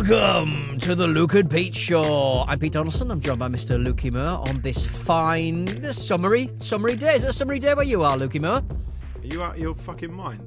Welcome to the Luke and Pete Show. I'm Pete Donaldson. I'm joined by Mr. Lukey Moore on this fine, summery day. Is it a summery day where you are, Lukey Moore? Are you out of your fucking mind?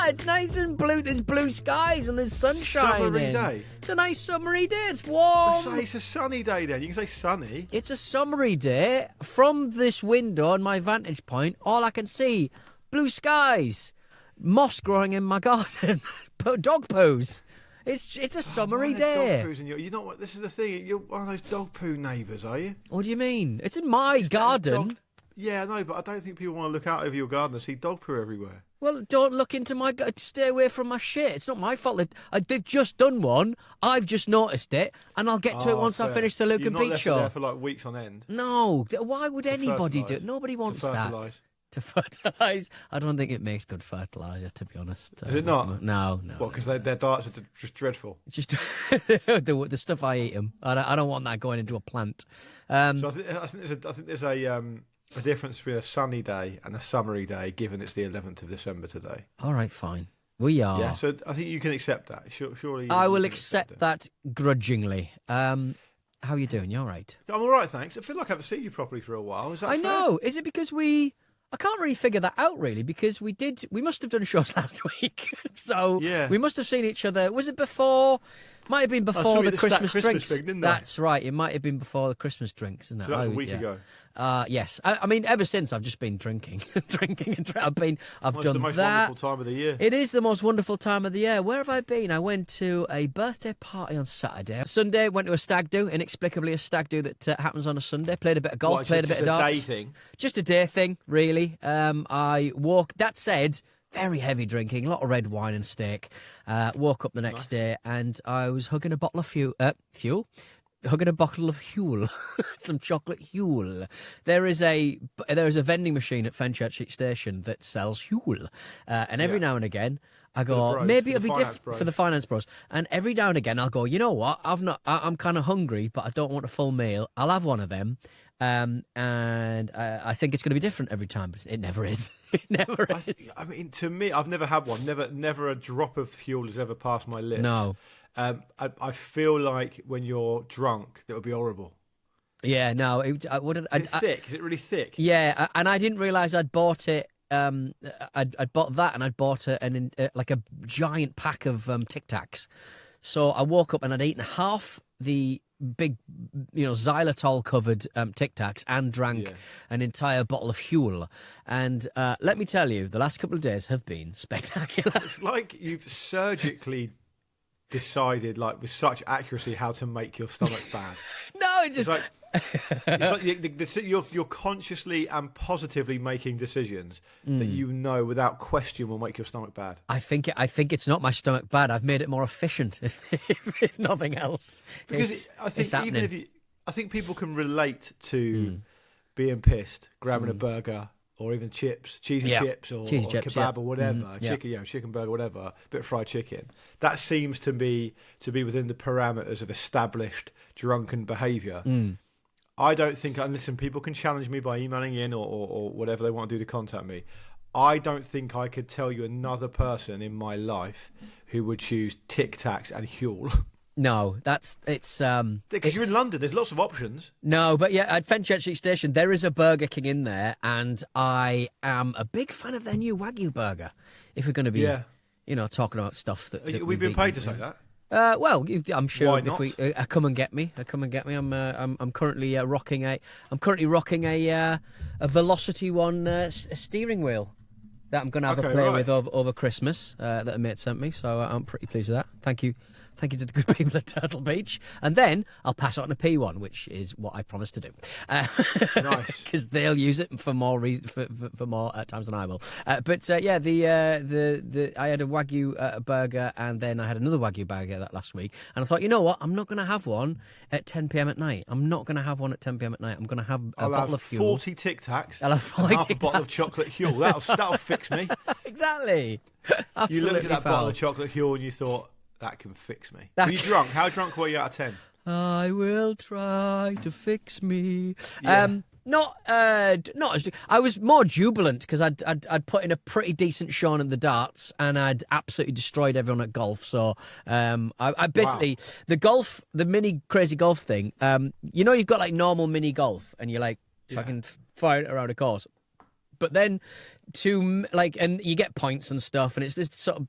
It's nice and blue. There's blue skies and there's sunshine. Summery day. It's a nice summery day. It's warm. Say it's a sunny day then. You can say sunny. It's a summery day. From this window and my vantage point, all I can see, blue skies, moss growing in my garden, dog poos. It's a summery day. Dog poos you know what? This is the thing. You're one of those dog poo neighbours, are you? What do you mean? It's in my garden. Yeah, no, but I don't think people want to look out over your garden and see dog poo everywhere. Well, don't look into my garden. Stay away from my shit. It's not my fault. They've just done one. I've just noticed it, and I'll get to it once I finish the Luke and Pete Show. You've not left it there for like weeks on end. No. Why would anybody do it? Nobody wants that. To fertilise? I don't think it makes good fertiliser, to be honest. Does it not? No. What, because their diets are just dreadful? It's just the stuff I eat them. I don't want that going into a plant. So I think there's a difference between a sunny day and a summery day, given it's the 11th of December today. All right, fine. We are. Yeah, so I think you can accept that. Surely. I will accept that grudgingly. How are you doing? You all right? I'm all right, thanks. I feel like I haven't seen you properly for a while. Is that fair? know. Is it because I can't really figure that out, really, because we must have done shows last week. So yeah. We must have seen each other. Was it before? Might have been before the Christmas drinks. Thing, That's right. It might have been before the Christmas drinks, isn't it? So that was a week ago. Yes. I mean, ever since I've just been drinking, I've done It's that. the most wonderful time of the year. It is the most wonderful time of the year. Where have I been? I went to a birthday party on Saturday. Sunday, went to a stag do. Inexplicably, a stag do that happens on a Sunday. Played a bit of golf, played a bit of darts. Just a day thing? Just a day thing, really. That said, very heavy drinking, a lot of red wine and steak. Woke up the next day and I was hugging a bottle of fuel. Hugging a bottle of Huel, some chocolate Huel. There is a vending machine at Fenchurch Street Station that sells Huel, and every now and again I go, maybe it'll be different for the finance bros. And every now and again I'll go, you know what? I'm kind of hungry, but I don't want a full meal. I'll have one of them. And I think it's going to be different every time, but it never is. It never is. I mean, to me, I've never had one. Never a drop of fuel has ever passed my lips. No. I feel like when you're drunk, that would be horrible. Yeah, no. Is it thick? Is it really thick? Yeah, and I didn't realise I'd bought it. I'd bought that, and I'd bought like a giant pack of Tic Tacs. So I woke up and I'd eaten half the big, xylitol covered Tic Tacs and drank an entire bottle of Huel. And let me tell you, the last couple of days have been spectacular. It's like you've surgically decided, like with such accuracy, how to make your stomach bad. No, it's just it's like you're consciously and positively making decisions that you know without question will make your stomach bad. I think it's not my stomach bad. I've made it more efficient, if nothing else. Because I think happening. even I think people can relate to being pissed, grabbing a burger. Or even chips, cheesy chips, or kebab, or whatever, chicken burger, whatever, bit of fried chicken. That seems to be within the parameters of established drunken behaviour. I don't think, and listen, people can challenge me by emailing in or whatever they want to do to contact me. I don't think I could tell you another person in my life who would choose Tic Tacs and Huel. No, it's because you're in London. There's lots of options. No, but yeah, at Fenchurch Street Station there is a Burger King in there, and I am a big fan of their new Wagyu burger. If we're going to be, talking about stuff that we've been paid to say that. Well, I'm sure Why not? if we come and get me, I'm currently rocking a Velocity One steering wheel that I'm going to have a play with over Christmas that a mate sent me. So I'm pretty pleased with that. Thank you to the good people at Turtle Beach. And then I'll pass on a P1, which is what I promised to do. Nice. Because they'll use it for more for more times than I will. I had a Wagyu burger, and then I had another Wagyu burger that last week. And I thought, you know what? I'm not going to have one at 10 p.m. at night. I'm not going to have one at 10 p.m. at night. I'm going to have a bottle of Huel. 40 Tic Tacs. I'll have 40 Tic Tacs. A bottle of chocolate Huel. That'll fix me. Exactly. Absolutely. You looked at that foul. bottle of chocolate Huel and you thought, that can fix me. Were you drunk? How drunk were you out of 10? I will try to fix me. Yeah. Not as I was more jubilant because I'd put in a pretty decent showing at the darts and I'd absolutely destroyed everyone at golf. So I basically the mini crazy golf thing. You've got like normal mini golf and you're like fucking fire it around a course, but then and you get points and stuff, and it's this sort of.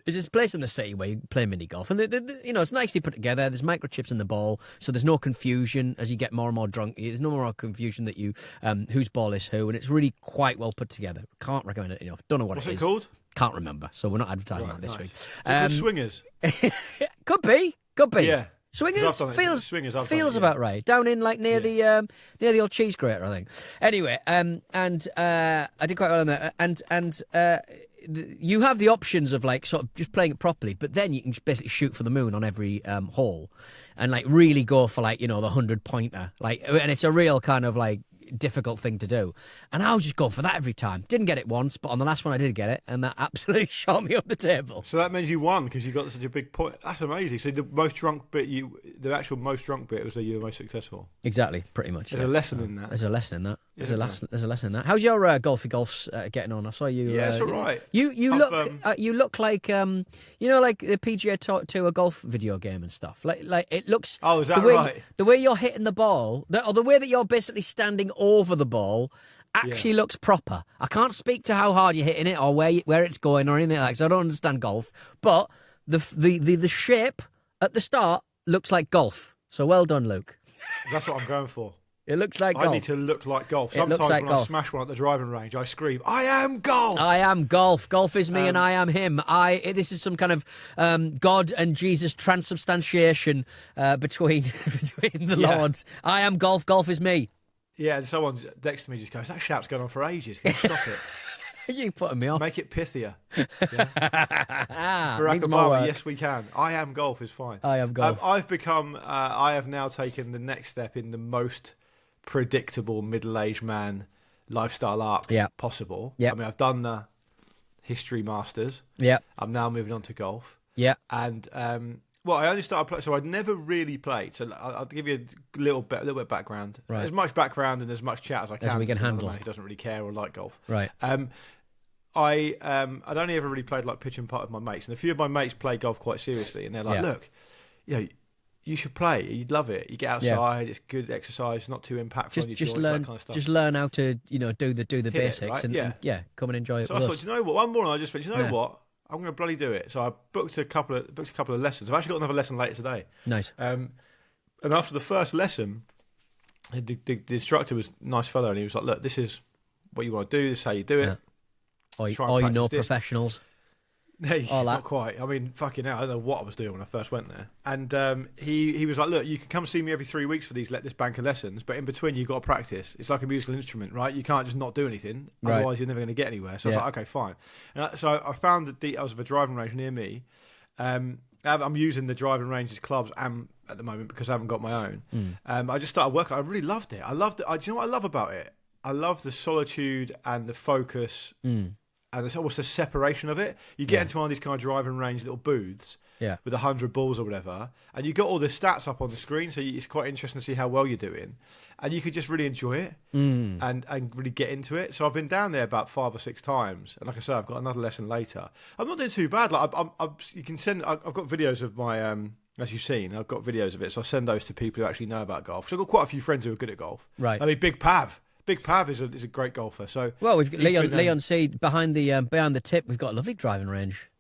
There's this place in the city where you play mini golf, and it's nicely put together. There's microchips in the ball, so there's no confusion as you get more and more drunk. There's no more confusion that you whose ball is who, and it's really quite well put together. Can't recommend it enough. Don't know what What's it it is. Called? Can't remember, so we're not advertising that this week. Swingers. Could be. Yeah. Swingers feels about right. Down in near the old cheese grater, I think. Anyway, I did quite well on that, and you have the options of sort of just playing it properly, but then you can just basically shoot for the moon on every hole, and really go for the 100-pointer, and it's a real kind of difficult thing to do. And I was just going for that every time. Didn't get it once, but on the last one I did get it, and that absolutely shot me up the table. So that means you won because you got such a big point. That's amazing. So the most drunk bit, the actual most drunk bit was that you were most successful. Exactly, pretty much. There's a lesson in that. There's a lesson in that. There's a lesson in that. How's your golfs getting on? I saw you. Yeah, it's all right. You look like the PGA Tour golf video game and stuff. Like it looks. Oh, is that right? The way you're hitting the ball, or the way that you're basically standing over the ball, actually looks proper. I can't speak to how hard you're hitting it or where it's going or anything like that, so I don't understand golf. But the shape at the start looks like golf. So well done, Luke. That's what I'm going for. It looks like golf. I need to look like golf. Sometimes when I smash one at the driving range, I scream, "I am golf! I am golf. Golf is me and I am him. This is some kind of God and Jesus transubstantiation between the lords. I am golf. Golf is me." Yeah, and someone next to me just goes, "That shout's going on for ages. Can you stop it?" You're putting me off. Make it pithier. Yeah. Barack Obama, yes, we can. I am golf is fine. I am golf. I have now taken the next step in the most predictable middle-aged man lifestyle arc possible. Yeah. I mean, I've done the history masters. Yeah. I'm now moving on to golf. Yeah. And I only started playing, so I'd never really played. So I'll give you a little bit of background. Right. As much background and as much chat as I can. As we can handle. He doesn't really care or like golf. Right. I'd only ever really played pitch and putt with my mates, and a few of my mates play golf quite seriously, and they're like, "Look, you should play. You'd love it. You get outside. It's good exercise. It's not too impactful on your joints, that kind of stuff. Just learn how to do the basics, right? and come and enjoy it. So I thought, you know what? One morning I just went, you know what? I'm going to bloody do it. So I booked a couple of lessons. I've actually got another lesson later today. Nice. And after the first lesson, the instructor was a nice fellow, and he was like, "Look, this is what you want to do. This is how you do it." Professionals. Hey, not quite. I mean, fucking hell, I don't know what I was doing when I first went there. And he was like, "Look, you can come see me every 3 weeks for this bank of lessons, but in between you've got to practice. It's like a musical instrument, right? You can't just not do anything, otherwise you're never going to get anywhere." So I was like, "Okay, fine." And so I found the details of a driving range near me. I'm using the driving range's clubs at the moment because I haven't got my own. I just started working. I really loved it. Do you know what I love about it? I love the solitude and the focus. And it's almost a separation of it. You get into one of these kind of driving range little booths with 100 balls or whatever, and you got all the stats up on the screen, so it's quite interesting to see how well you're doing. And you could just really enjoy it and really get into it. So I've been down there about 5 or 6 times, and like I said, I've got another lesson later. I'm not doing too bad. You can send. I've got videos of my. As you've seen, I've got videos of it, so I send those to people who actually know about golf. So I've got quite a few friends who are good at golf. Right. I mean, Big Pav. Big Pav is a great golfer. So we've got Leon C behind the tip. We've got a lovely driving range.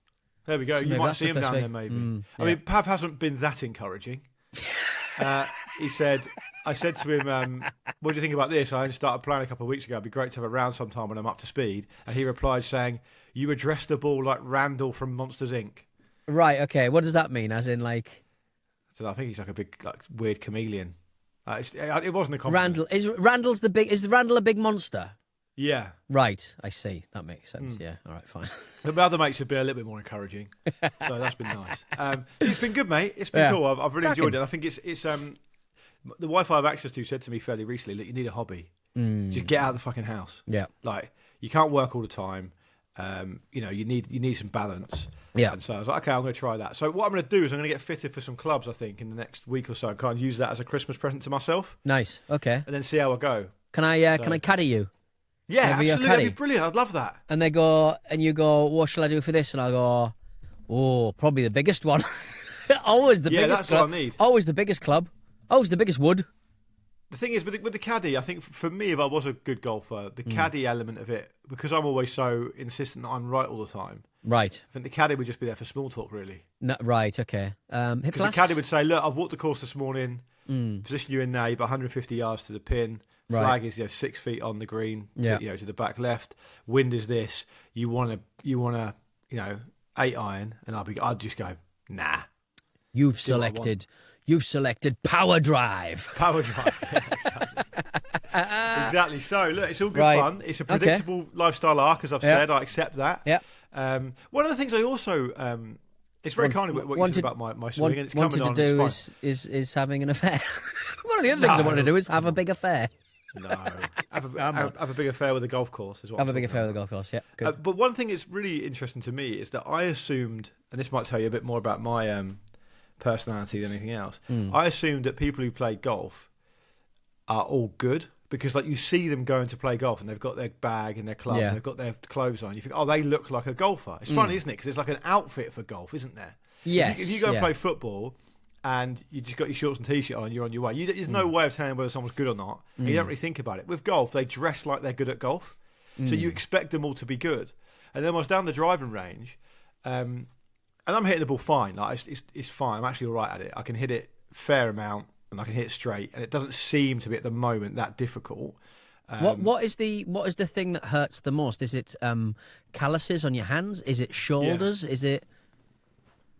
There we go. So you might see him down there, maybe. I mean, Pav hasn't been that encouraging. I said to him, "What do you think about this? I only started playing a couple of weeks ago. It'd be great to have a round sometime when I'm up to speed." And he replied saying, "You address the ball like Randall from Monsters Inc." Right. Okay. What does that mean? As in, I think he's like a big, weird chameleon. It wasn't a compliment. Is Randall a big monster? Yeah. Right, I see. That makes sense. Yeah. All right, fine. The other mates have been a little bit more encouraging, so that's been nice. It's been good, mate. It's been cool. I've really enjoyed it. I think it's the Wi-Fi I have access to said to me fairly recently that you need a hobby. Just get out of the fucking house. Yeah. You can't work all the time. You need some balance. Yeah. And so I was like, okay, I'm going to try that. So what I'm going to do is I'm going to get fitted for some clubs, I think, in the next week or so. I can use that as a Christmas present to myself. Nice. Okay. And then see how I go. Can I caddy you? Yeah, absolutely. That'd be brilliant. I'd love that. And they go, and you go, what shall I do for this? And I go, oh, probably the biggest one. Always the biggest that's club. what I need. Always the biggest club. Always the biggest wood. The thing is, with the caddy, I think for me, if I was a good golfer, the caddy element of it, because I'm always so insistent that I'm right all the time. Right. I think the caddy would just be there for small talk, really. No, right, okay. Because the caddy would say, look, I've walked the course this morning, position you in there, you've got 150 yards to the pin. Flag is 6 feet on the green, to the back left. Wind is this. You want to 8 iron, and I'd just go, nah. You've selected power drive. Power drive, yeah, exactly. Exactly. So look, it's all good fun. It's a predictable lifestyle arc, as I've said. I accept that. Yeah. One of the things I also it's very kind of what you said about my swing, and it's coming on. Wanted to do is having an affair. One of the other things I want to do is have a big affair. No, have a big affair with a golf course. Have a big affair with a golf course. Yeah, good. But one thing that's really interesting to me is that I assumed, and this might tell you a bit more about my personality than anything else. I assumed that people who play golf are all good because, like, you see them going to play golf and they've got their bag and their club, and they've got their clothes on. You think, oh, they look like a golfer. It's funny, isn't it? Because there's like an outfit for golf, isn't there? Yes. If you go and play football, and you just got your shorts and t-shirt on, you're on your way. There's no way of telling whether someone's good or not. And you don't really think about it. With golf, they dress like they're good at golf. So you expect them all to be good. And then when I was down the driving range, and I'm hitting the ball fine. Like it's fine. I'm actually all right at it. I can hit it fair amount, and I can hit it straight. And it doesn't seem to be at the moment that difficult. What is the thing that hurts the most? Is it calluses on your hands? Is it shoulders? Is it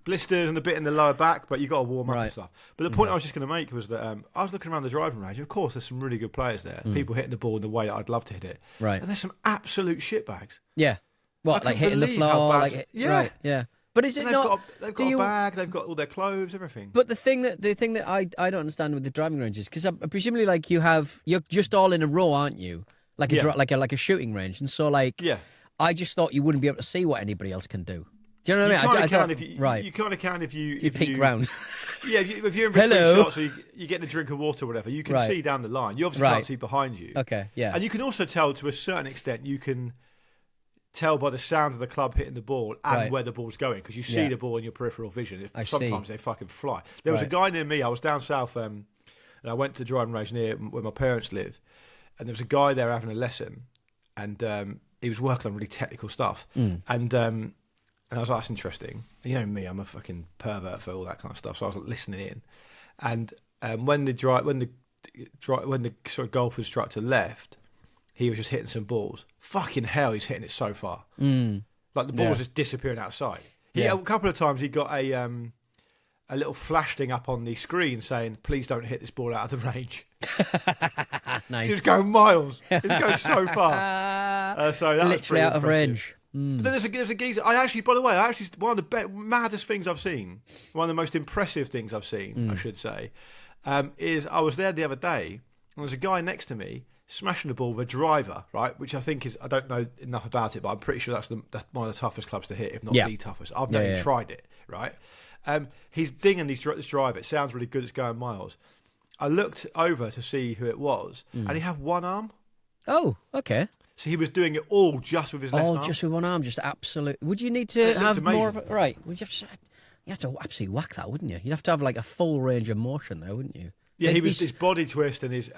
blisters and a bit in the lower back, but you've got to warm up and stuff. But the point I was just going to make was that I was looking around the driving range. Of course, there's some really good players there. People hitting the ball in the way that I'd love to hit it. Right. And there's some absolute shitbags. Yeah. What, like hitting the floor? Right, yeah. But is it not? They've got a bag. They've got all their clothes, everything. But the thing that I don't understand with the driving ranges, because presumably like you're just all in a row, aren't you? Like a shooting range, and so I just thought you wouldn't be able to see what anybody else can do. Do you know what I mean? You kind of can if you peek round. Yeah, if you're in between shots, or you get a drink of water or whatever, you can see down the line. You obviously can't see behind you. Okay, yeah. And you can also tell, to a certain extent, you can tell by the sound of the club hitting the ball and where the ball's going, because you see the ball in your peripheral vision. Sometimes they fucking fly. There was a guy near me. I was down south, and I went to the driving range near where my parents live, and there was a guy there having a lesson, and he was working on really technical stuff, and I was like, that's interesting. And you know me, I'm a fucking pervert for all that kind of stuff. So I was like, listening in, and when the sort of golfers struck to left, he was just hitting some balls. Fucking hell, he's hitting it so far. Like the ball was just disappearing outside. A couple of times he got a little flash thing up on the screen saying, "Please don't hit this ball out of the range." Nice. It's going miles. It's going so far. So that literally out of range. But then there's a geezer. By the way, one of the maddest things I've seen, one of the most impressive things I've seen, I should say, is I was there the other day, and there was a guy next to me smashing the ball with a driver, right? Which I think is, I don't know enough about it, but I'm pretty sure that's one of the toughest clubs to hit, if not the toughest. I've never even tried it, right? He's dinging this driver. It sounds really good. It's going miles. I looked over to see who it was, and he had one arm. Oh, okay. So he was doing it all just with his left arm. Oh, just with one arm, just absolute. Would you need to have more of it? Right. Would you have to absolutely whack that, wouldn't you? You'd have to have like a full range of motion there, wouldn't you? Yeah, his body twist and his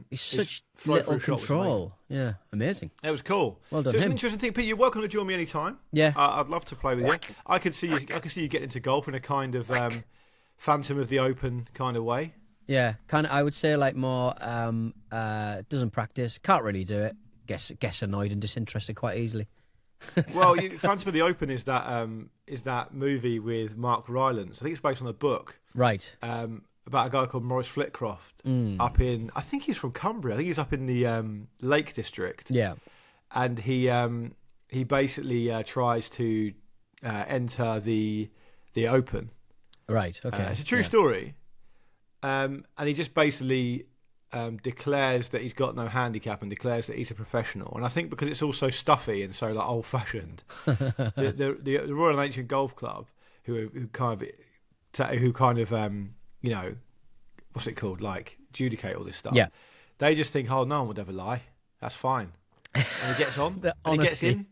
he's such little control. Yeah, amazing. It was cool. Well done. So it's an interesting thing, Pete. You're welcome to join me anytime. Yeah, I'd love to play with you. I could see you getting into golf in a kind of Phantom of the Open kind of way. Yeah, kind of. I would say like more doesn't practice, can't really do it. Gets annoyed and disinterested quite easily. Well, Phantom of the Open is that movie with Mark Rylance. I think it's based on a book, right? About a guy called Maurice Flitcroft up in. I think he's from Cumbria. I think he's up in the Lake District. Yeah, and he basically tries to enter the Open. Right. Okay. It's a true story, and he just basically. Declares that he's got no handicap and declares that he's a professional. And I think because it's all so stuffy and so like old-fashioned, the Royal and Ancient Golf Club, who kind of what's it called, like adjudicate all this stuff. Yeah, They just think, oh, no one would ever lie. That's fine. And he gets on. And he gets in.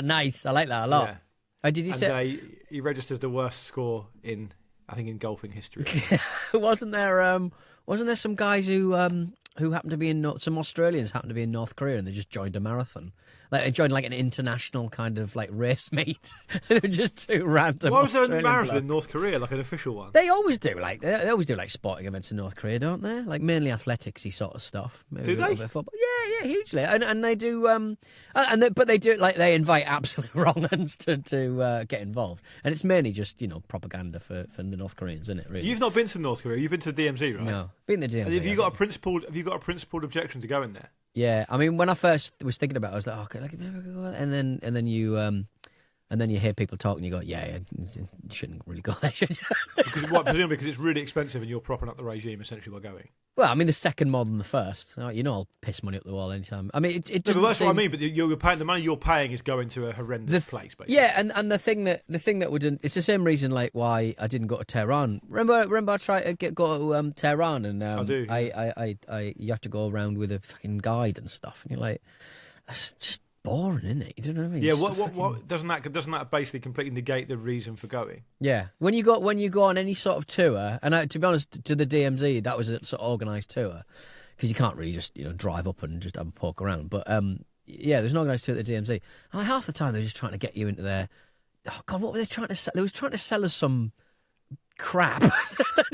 Nice. I like that a lot. Yeah. Did you say he registers the worst score in golfing history. Wasn't there some guys who happened to be some Australians happened to be in North Korea and they just joined a marathon? Like they joined like an international kind of like race meet. They were just two random. Why was there a Australian marathon blokes. in North Korea, like an official one? They always do like sporting events in North Korea, don't they? Like mainly athleticsy sort of stuff. Maybe Do they? A bit of football. Yeah, hugely. And they do but they do like they invite absolute wrong uns to get involved. And it's mainly just, propaganda for the North Koreans, isn't it, really? You've not been to North Korea, you've been to the DMZ, right? No. Been to the DMZ. And have you got a principled objection to going there? Yeah, I mean, when I first was thinking about it, I was like, okay, maybe I could go there. And then you hear people talk and you go, yeah, you shouldn't really go there, should you? Presumably because it's really expensive and you're propping up the regime essentially by going. Well, I mean, the second more than the first. I'll piss money up the wall anytime. I mean, it doesn't that's what I mean. But you're paying the money you're paying is going to a horrendous place, basically. Yeah, and the thing that wouldn't. It's the same reason like why I didn't go to Tehran. Remember I tried to go to Tehran and I do. I you have to go around with a fucking guide and stuff, and you're like, that's just boring, isn't it? You know what I mean? Yeah. What doesn't that basically completely negate the reason for going? Yeah. When you go on any sort of tour, and to be honest, to the DMZ, that was a sort of organised tour because you can't really just drive up and just have a poke around. But yeah, there's an organised tour at the DMZ. And like half the time they're just trying to get you into their. Oh God, what were they trying to sell? They were trying to sell us some crap.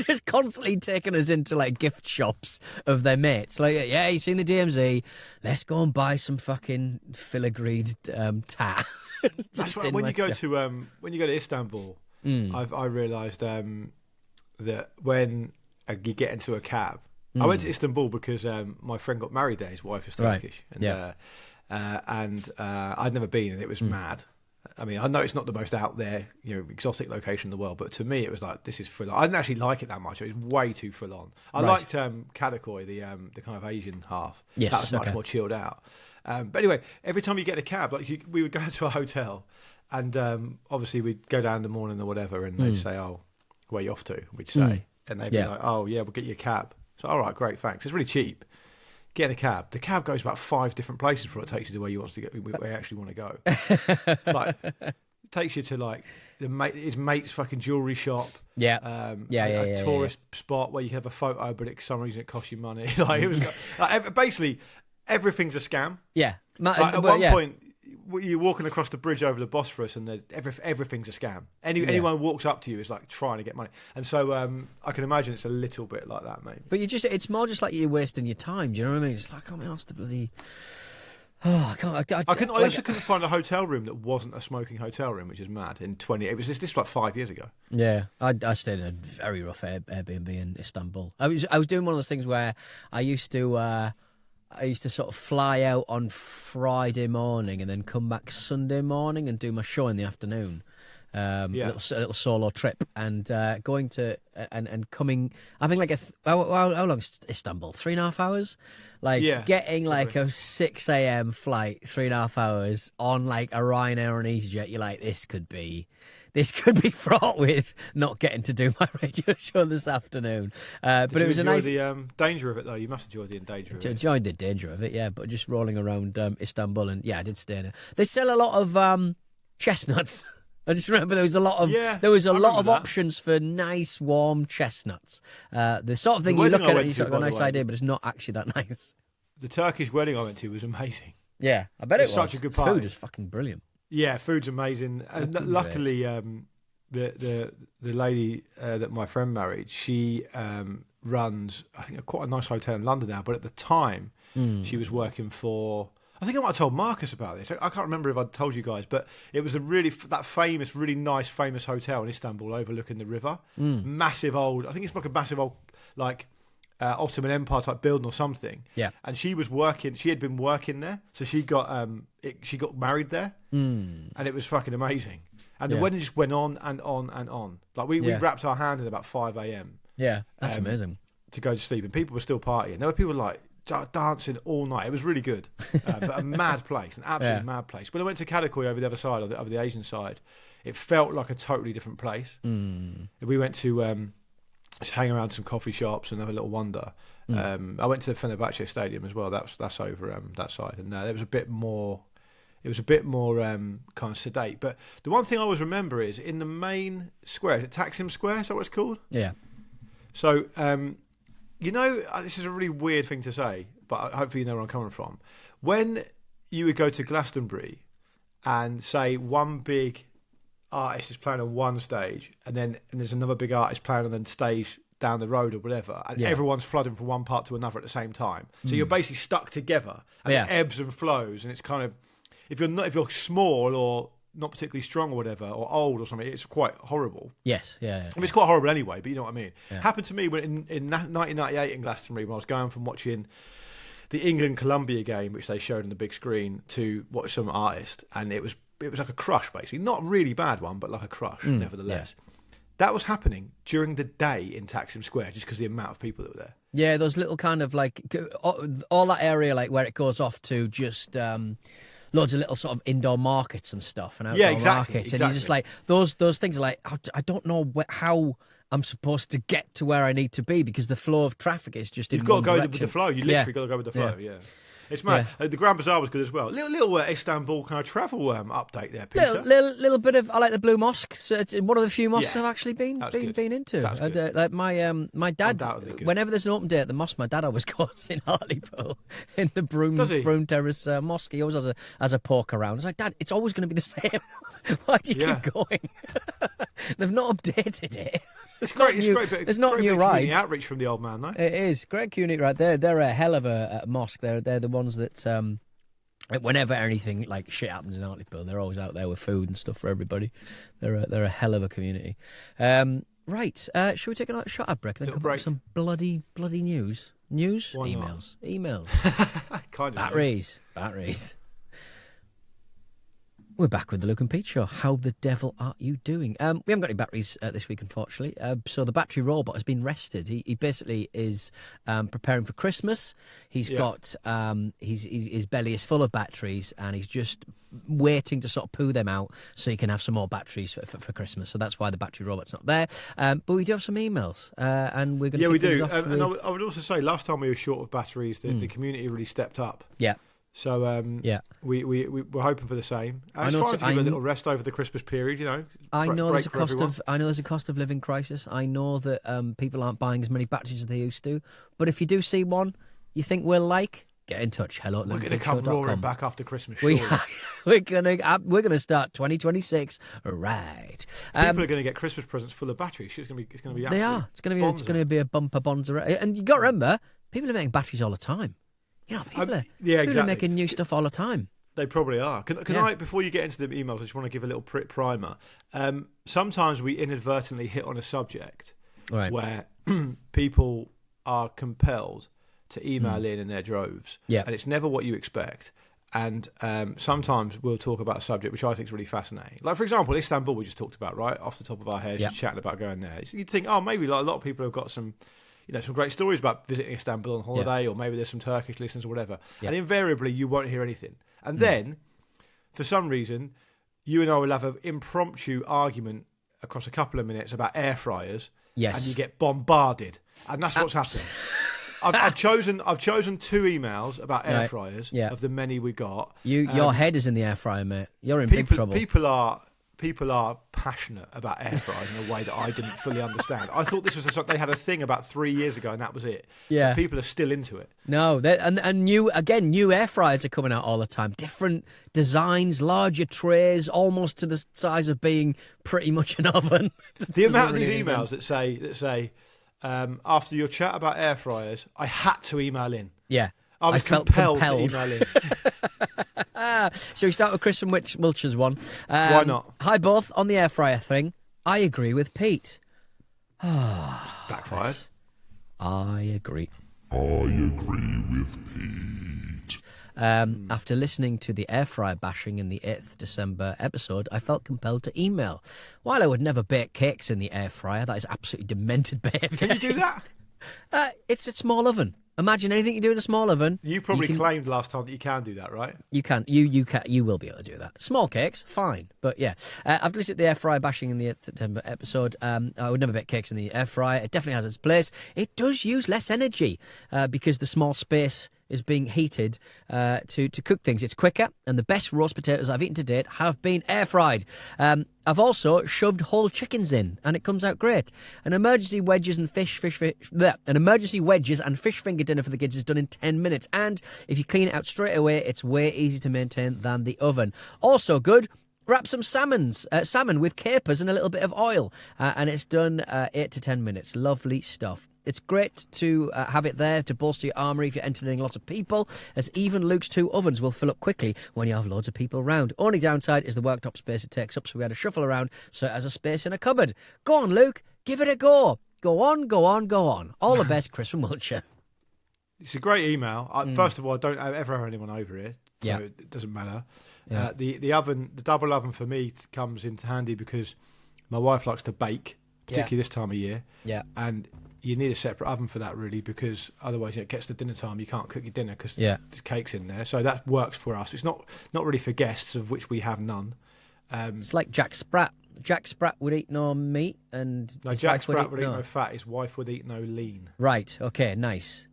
Just constantly taking us into like gift shops of their mates. Like, yeah, you seen the DMZ? Let's go and buy some fucking filigreed tat. That's right. When you go to Istanbul, I realised that when you get into a cab, I went to Istanbul because my friend got married there. His wife is Turkish, and I'd never been, and it was mad. I mean, I know it's not the most out there, exotic location in the world, but to me, it was like, this is full on. I didn't actually like it that much. It was way too full on. I liked Kadikoy, the kind of Asian half. Yes, that was much more chilled out. But anyway, every time you get a cab, we would go to a hotel, and obviously we'd go down in the morning or whatever, and they'd say, "Oh, where are you off to?" We'd say, and they'd be like, "Oh, yeah, we'll get you a cab." So, all right, great, thanks. It's really cheap. Get in a cab. The cab goes about 5 different places before it takes you to where you actually want to go. Like, it takes you to like his mate's fucking jewellery shop. A tourist spot where you can have a photo, but for some reason it costs you money. Like it was basically everything's a scam. Yeah. At one point, you're walking across the bridge over the Bosphorus, and everything's a scam. Anyone who walks up to you is like trying to get money, and so I can imagine it's a little bit like that, mate. But it's more just like you're wasting your time. Do you know what I mean? It's like, oh, man, the bloody. Oh, I can't. I also couldn't find a hotel room that wasn't a smoking hotel room, which is mad. It was this was like 5 years ago. Yeah, I stayed in a very rough Airbnb in Istanbul. I was doing one of those things where I used to sort of fly out on Friday morning and then come back Sunday morning and do my show in the afternoon. A little solo trip, and going to and coming. I think like how long is Istanbul? 3.5 hours. Getting like a 6 a.m. flight, 3.5 hours on like a Ryanair or an EasyJet. You're like, this could be fraught with not getting to do my radio show this afternoon. But it was a nice. The danger of it, though. You must enjoy the danger of it. Enjoyed the danger of it, yeah. But just rolling around Istanbul, and I did stay in it. They sell a lot of chestnuts. I just remember there was a lot of options for nice warm chestnuts. The sort of thing you look at and you sort of got a nice idea, but it's not actually that nice. The Turkish wedding I went to was amazing. Yeah, I bet it was. Such a good party. Food was fucking brilliant. Yeah, food's amazing. And luckily, the lady that my friend married, she runs, I think, quite a nice hotel in London now. But at the time, she was working for. I think I might have told Marcus about this. I can't remember if I'd told you guys, but it was a really nice hotel in Istanbul overlooking the river. Massive old. I think it's like a massive old Ottoman Empire type building or something. Yeah. And she was working. She had been working there, so she got married there, and it was fucking amazing. And the wedding just went on and on and on. Like we wrapped our hand at about 5 a.m. Yeah, that's amazing. To go to sleep, and people were still partying. There were people like dancing all night. It was really good, but a mad place, an absolute mad place. When I went to Kadikoy over the other side, over the Asian side, it felt like a totally different place. We went to just hang around some coffee shops and have a little wander. I went to the Fenerbahce Stadium as well. That's over that side, and there was a bit more. It was a bit more kind of sedate. But the one thing I always remember is in the main square. Is it Taksim Square? Is that what it's called? Yeah. So this is a really weird thing to say, but hopefully you know where I'm coming from. When you would go to Glastonbury and say one big artist is playing on one stage, and there's another big artist playing on the stage down the road or whatever, and everyone's flooding from one part to another at the same time. So you're basically stuck together, and it ebbs and flows, and it's kind of if you're small or not particularly strong or whatever, or old or something, it's quite horrible. Yes, yeah. I mean, it's quite horrible anyway, but you know what I mean. Yeah. Happened to me when in 1998 in Glastonbury when I was going from watching the England-Colombia game, which they showed on the big screen, to watch some artist, and it was like a crush, basically. Not really bad one, but like a crush, nevertheless. Yeah. That was happening during the day in Taksim Square, just because of the amount of people that were there. Yeah, those little kind of like all that area, like where it goes off to just loads of little sort of indoor markets and stuff, and outdoor markets, and you're just like those things are like I don't know how I'm supposed to get to where I need to be because the flow of traffic is just you've got to go with the flow. You literally got to go with the flow. Yeah. It's mad. Yeah. The Grand Bazaar was good as well. Little Istanbul kind of travel update there, Peter. Little bit of. I like the Blue Mosque. So it's one of the few mosques I've actually been into. Like my dad, whenever there's an open day at the mosque, my dad always goes in Hartlepool in the Broome Terrace Mosque. He always has a poke around. It's like, Dad, it's always going to be the same. Why do you keep going? They've not updated it. It's great. There's not new rides. Outreach from the old man, though. It is great community right there. They're a hell of a mosque. They're the ones that whenever anything like shit happens in Hartlepool, they're always out there with food and stuff for everybody. They're a hell of a community. Right, should we take a shot at break? Then come back with some bloody news. Why emails. Kind of batteries. We're back with the Luke and Pete Show. How the devil are you doing? We haven't got any batteries this week, unfortunately. So the battery robot has been rested. He basically is preparing for Christmas. He's got his belly is full of batteries, and he's just waiting to sort of poo them out so he can have some more batteries for Christmas. So that's why the battery robot's not there. But we do have some emails, and we're going to kick things off with... I would also say last time we were short of batteries, the community really stepped up. Yeah. So we're hoping for the same. It's fine to give a little rest over the Christmas period, you know. I know there's a cost of living crisis. I know that people aren't buying as many batteries as they used to. But if you do see one, you think we'll like, get in touch. Hello, we're going to come roaring back after Christmas. Surely. We're going to start 2026 right. People are going to get Christmas presents full of batteries. It's going to be. They are. It's going to be a bumper bonza. And you got to remember, people are making batteries all the time. You know, people are making new stuff all the time. They probably are. Can I, before you get into the emails, I just want to give a little primer. Sometimes we inadvertently hit on a subject where people are compelled to email in their droves. Yeah. And it's never what you expect. And sometimes we'll talk about a subject which I think is really fascinating. Like, for example, Istanbul we just talked about, right? Off the top of our heads, just chatting about going there. You'd think, maybe like a lot of people have got some great stories about visiting Istanbul on holiday, or maybe there's some Turkish listeners or whatever. Yeah. And invariably, you won't hear anything. And then, for some reason, you and I will have an impromptu argument across a couple of minutes about air fryers. Yes. And you get bombarded. And that's what's happening. I've chosen 2 emails about air fryers of the many we got. Your head is in the air fryer, mate. You're in big trouble. People are passionate about air fryers in a way that I didn't fully understand. I thought this was they had a thing about 3 years ago and that was it. Yeah, but people are still into it. No, and new air fryers are coming out all the time. Different designs, larger trays, almost to the size of being pretty much an oven. The amount of these emails that say after your chat about air fryers, I had to email in. Yeah. I was compelled to email in. Shall we start with Chris from Wiltshire's one? Why not? Hi, both. On the air fryer thing, I agree with Pete. Backfired. I agree. I agree with Pete. After listening to the air fryer bashing in the 8th December episode, I felt compelled to email. While I would never bake cakes in the air fryer, that is absolutely demented behaviour. Can you do that? It's a small oven. Imagine anything you do in a small oven. You probably claimed last time that you can do that, right? You can. You will be able to do that. Small cakes, fine. But yeah, I've listened to the air fryer bashing in the September episode. I would never bake cakes in the air fryer. It definitely has its place. It does use less energy because the small space is being heated to cook things. It's quicker, and the best roast potatoes I've eaten to date have been air fried. I've also shoved whole chickens in, and it comes out great. An emergency wedges and fish finger dinner for the kids is done in 10 minutes, and if you clean it out straight away, it's way easier to maintain than the oven. Also good. Wrap some salmon with capers and a little bit of oil, and it's done 8 to 10 minutes. Lovely stuff. It's great to have it there to bolster your armoury if you're entertaining lots of people, as even Luke's 2 ovens will fill up quickly when you have loads of people around. Only downside is the worktop space it takes up, so we had to shuffle around so it has a space in a cupboard. Go on, Luke. Give it a go. Go on, go on, go on. All the best, Chris from Wiltshire. It's a great email. First of all, I don't ever have anyone over here, so it doesn't matter. Yeah. The double oven for me comes into handy because my wife likes to bake, particularly this time of year. Yeah, and you need a separate oven for that, really, because otherwise it gets to dinner time, you can't cook your dinner because there's cakes in there. So that works for us. It's not really for guests, of which we have none. It's like Jack Sprat. Jack Sprat would eat no meat, and Jack Sprat would eat no fat. His wife would eat no lean. Right. Okay. Nice.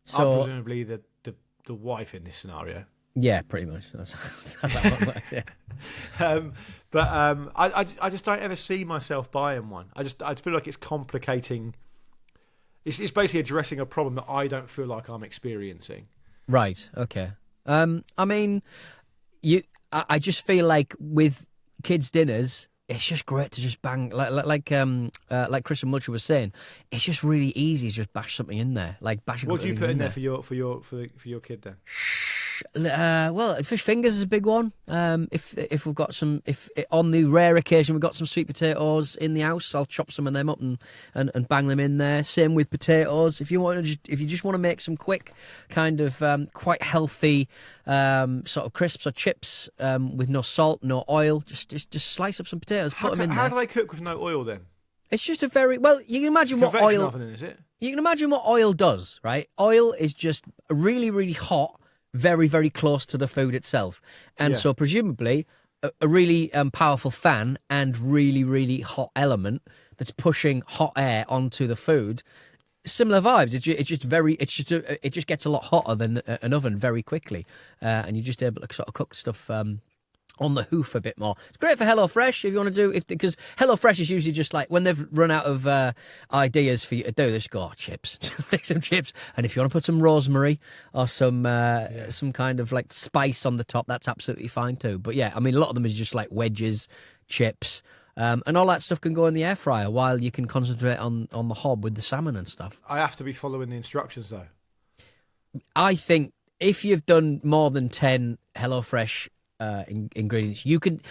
So I'm presumably the wife in this scenario. Yeah, pretty much. That's how that one works. Yeah. I just don't ever see myself buying one. I feel like it's complicating. It's basically addressing a problem that I don't feel like I'm experiencing. Right. Okay. I mean, I just feel like with kids' dinners, it's just great to just bang like Chris and Mulcher was saying. It's just really easy to just bash something in there, like bashing. What do you put in there for your kid then? Well, fish fingers is a big one. If we've got some, on the rare occasion we've got some sweet potatoes in the house, I'll chop some of them up and bang them in there. Same with potatoes. If you just want to make some quick kind of quite healthy sort of crisps or chips with no salt, no oil, just slice up some potatoes, put them in there. How do they cook with no oil then? It's just you can imagine what oil. Oven, is it? You can imagine what oil does, right? Oil is just really, really hot. Very, very close to the food itself. And so presumably a really powerful fan and really, really hot element that's pushing hot air onto the food. Similar vibes. It just gets a lot hotter than an oven very quickly. And you're just able to sort of cook stuff on the hoof a bit more. It's great for HelloFresh if you want to do, because HelloFresh is usually just like when they've run out of ideas for you to do, they just go, chips, just make some chips. And if you want to put some rosemary or some kind of like spice on the top, that's absolutely fine too. But yeah, I mean, a lot of them is just like wedges, chips, and all that stuff can go in the air fryer while you can concentrate on the hob with the salmon and stuff. I have to be following the instructions though. I think if you've done more than 10 HelloFresh ingredients, you can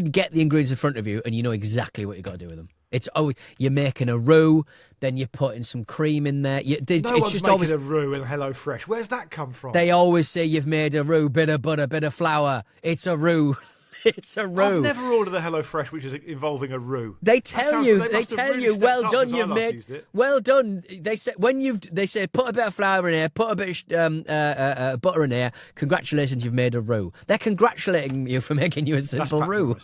get the ingredients in front of you and you know exactly what you got to do with them. It's always, you're making a roux, then you're putting some cream in there. No one's just making a roux in HelloFresh. Where's that come from? They always say you've made a roux, bit of butter, bit of flour. It's a roux. It's a roux. I've never ordered a HelloFresh which is involving a roux. They tell you, well done, you've made, well done. They say put a bit of flour in here, put a bit of butter in here. Congratulations, you've made a roux. They're congratulating you for making you a simple roux.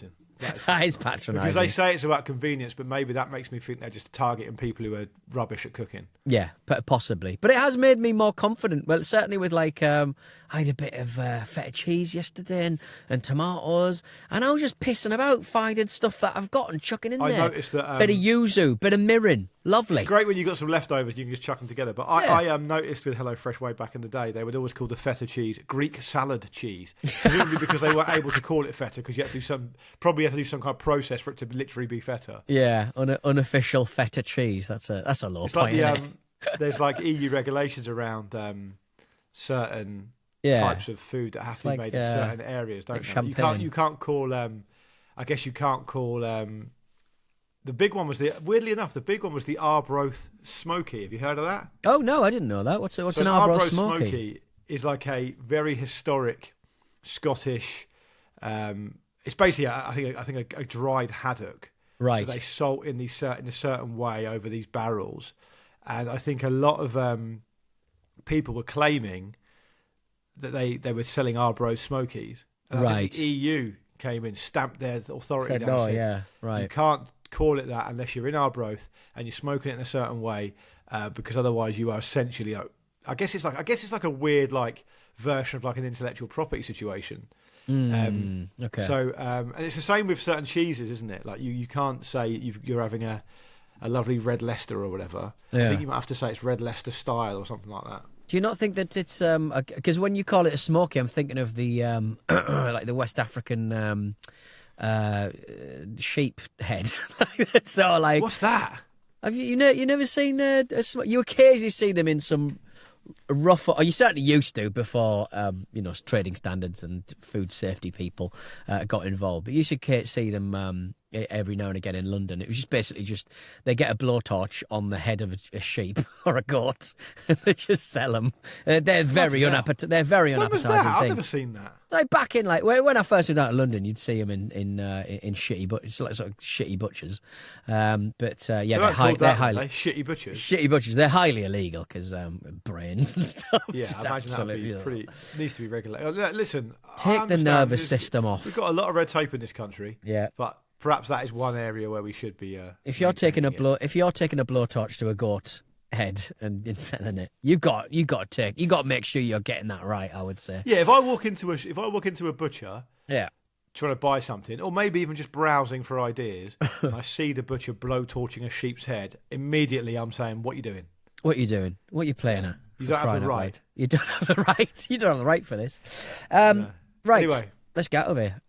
That is patronising. Because they say it's about convenience, but maybe that makes me think they're just targeting people who are rubbish at cooking. Yeah, possibly. But it has made me more confident. Well, certainly with I had a bit of feta cheese yesterday and tomatoes, and I was just pissing about, finding stuff that I've got and chucking in there. I noticed that... bit of yuzu, bit of mirin. Lovely. It's great when you've got some leftovers, you can just chuck them together. But I noticed with HelloFresh way back in the day, they would always call the feta cheese Greek salad cheese. Presumably because they weren't able to call it feta, because you have to do some kind of process for it to literally be feta. Yeah, unofficial feta cheese. That's a low point. Like there's like EU regulations around certain types of food that have to be made in certain areas, don't they? You can't call. I guess you can't call. The big one was weirdly enough, the big one was the Arbroath Smoky. Have you heard of that? Oh no, I didn't know that. What's an Arbroath Smoky? Is like a very historic Scottish. It's basically, I think a dried haddock. Right. That they salt in a certain way over these barrels, and I think a lot of people were claiming that they were selling Arbroath Smokies. And I think the EU came in, stamped their authority down. No, said, yeah, right. You can't call it that unless you're in Arbroath and you're smoking it in a certain way, because otherwise you are essentially. I guess it's like a weird like version of like an intellectual property situation. Okay. So and it's the same with certain cheeses, isn't it? Like you can't say you're having a lovely red Leicester or whatever. Yeah. I think you might have to say it's red Leicester style or something like that. Do you not think that it's because when you call it a smoky, I'm thinking of the like the West African sheep head. So like, what's that? Have you never seen you occasionally see them in some rough, or you certainly used to before trading standards and food safety people got involved, but you should see them every now and again in London. It was just basically they get a blowtorch on the head of a sheep or a goat and they just sell them. They're very unappetizing. They're very unappetizing. I've never seen that. Like back in when I first moved out of London, you'd see them in shitty, but it's like sort of shitty butchers. Yeah, they're highly shitty butchers. Shitty butchers. They're highly illegal because brains and stuff. Yeah, I imagine that would be pretty. Needs to be regulated. Listen, take the nervous system off. We've got a lot of red tape in this country. Yeah, but perhaps that is one area where we should be. If you're taking a blowtorch to a goat head and selling it, you got to make sure you're getting that right. I would say. Yeah, if I walk into a butcher, yeah, trying to buy something, or maybe even just browsing for ideas, and I see the butcher blowtorching a sheep's head, immediately I'm saying, "What are you doing? What are you doing? What are you playing at? You don't have the right. You don't have the right. You don't have the right for this." Right. Anyway. Let's get out of here.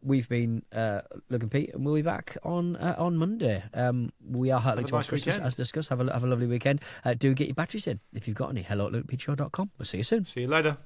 We've been Luke and Pete, and we'll be back on Monday. We are hurtling towards Christmas, as discussed. Have a lovely weekend. Do get your batteries in if you've got any. Hello@lukeandpeteshow.com. We'll see you soon. See you later.